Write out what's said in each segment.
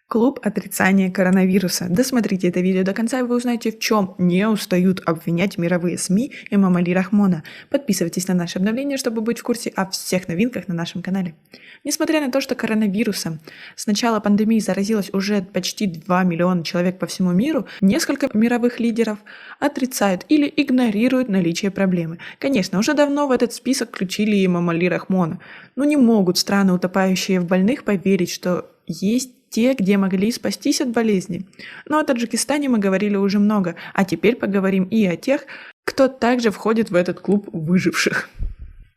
Клуб отрицания коронавируса. Досмотрите это видео до конца, и вы узнаете, в чем не устают обвинять мировые СМИ Эмомали Рахмона. Подписывайтесь на наши обновления, чтобы быть в курсе о всех новинках на нашем канале. Несмотря на то, что коронавирусом с начала пандемии заразилось уже почти 2 миллиона человек по всему миру, несколько мировых лидеров отрицают или игнорируют наличие проблемы. Конечно, уже давно в этот список включили и Эмомали Рахмона, но не могут страны, утопающие в больных, поверить, что есть те, где могли спастись от болезни. Но о Таджикистане мы говорили уже много, а теперь поговорим и о тех, кто также входит в этот клуб выживших.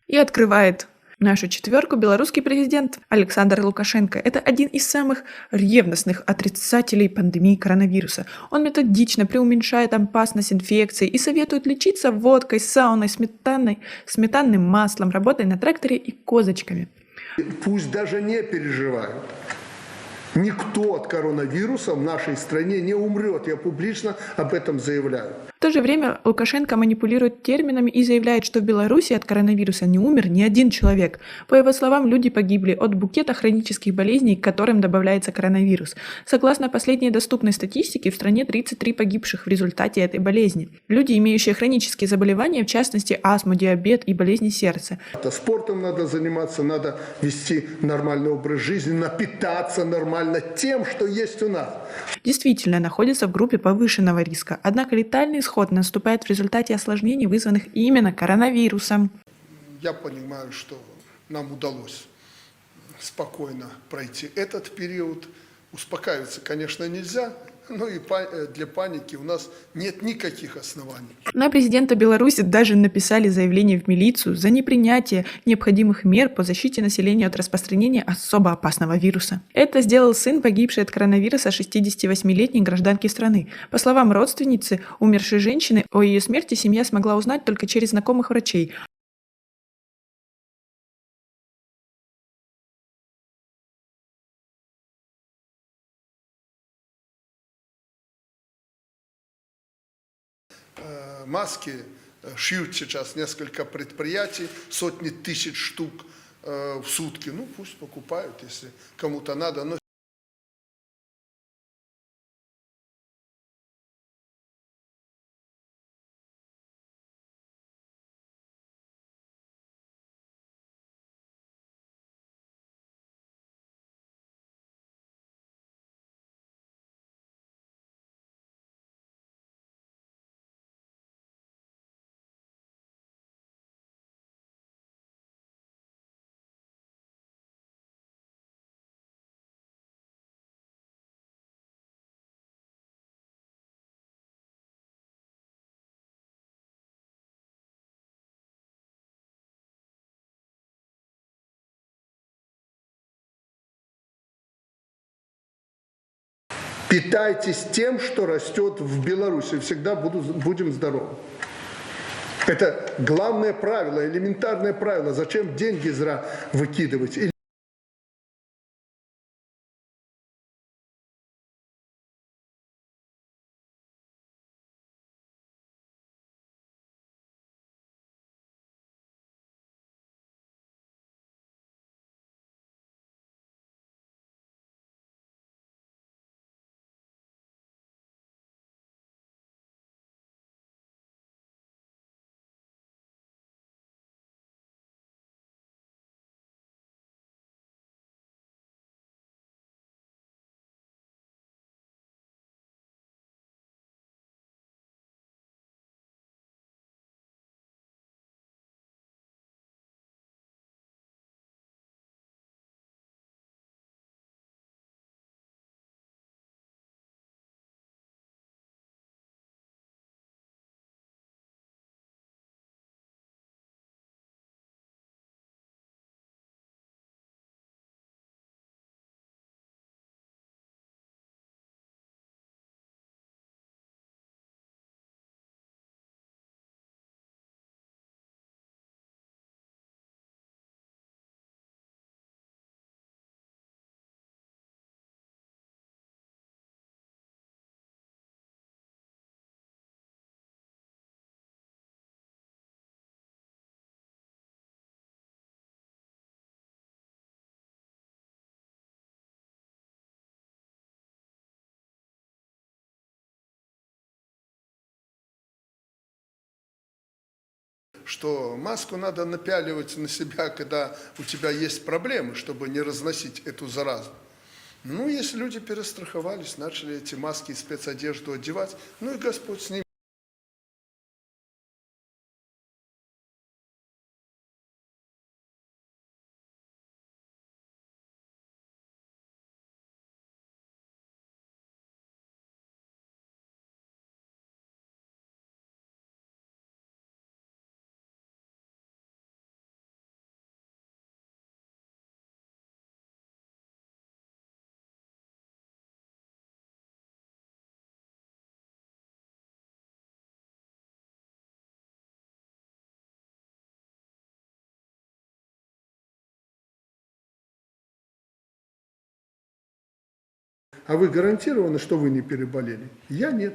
И открывает нашу четверку белорусский президент Александр Лукашенко. Это один из самых ревностных отрицателей пандемии коронавируса. Он методично преуменьшает опасность инфекции и советует лечиться водкой, сауной, сметанным маслом, работой на тракторе и козочками. Пусть даже не переживают. Никто от коронавируса в нашей стране не умрет. Я публично об этом заявляю. В то же время Лукашенко манипулирует терминами и заявляет, что в Беларуси от коронавируса не умер ни один человек. По его словам, люди погибли от букета хронических болезней, к которым добавляется коронавирус. Согласно последней доступной статистике, в стране 33 погибших в результате этой болезни. Люди, имеющие хронические заболевания, в частности астму, диабет и болезни сердца. Спортом надо заниматься, надо вести нормальный образ жизни, напитаться нормально тем, что есть у нас. Действительно находится в группе повышенного риска, однако летальный исход наступает в результате осложнений, вызванных именно коронавирусом. Я понимаю, что нам удалось спокойно пройти этот период. Успокаиваться, конечно, нельзя, но и для паники у нас нет никаких оснований. На президента Беларуси даже написали заявление в милицию за непринятие необходимых мер по защите населения от распространения особо опасного вируса. Это сделал сын погибшей от коронавируса 68-летней гражданки страны. По словам родственницы умершей женщины, о ее смерти семья смогла узнать только через знакомых врачей. Маски шьют сейчас несколько предприятий, сотни тысяч штук в сутки. Ну, пусть покупают, если кому-то надо. Но питайтесь тем, что растет в Беларуси. Всегда будем здоровы. Это главное правило, элементарное правило. Зачем деньги зря выкидывать? что маску надо напяливать на себя, когда у тебя есть проблемы, чтобы не разносить эту заразу. Ну, если люди перестраховались, начали эти маски и спецодежду одевать, ну и Господь с ними. А вы гарантированы, что вы не переболели? Я нет.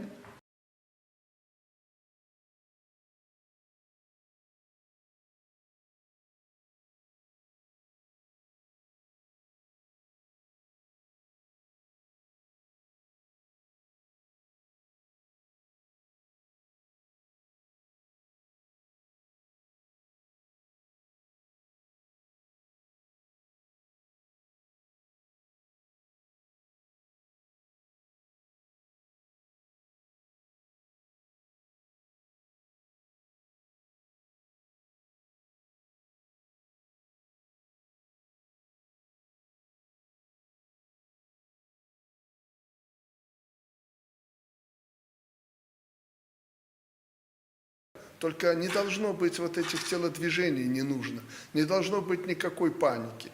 Только не должно быть вот этих телодвижений, не нужно. Не должно быть никакой паники.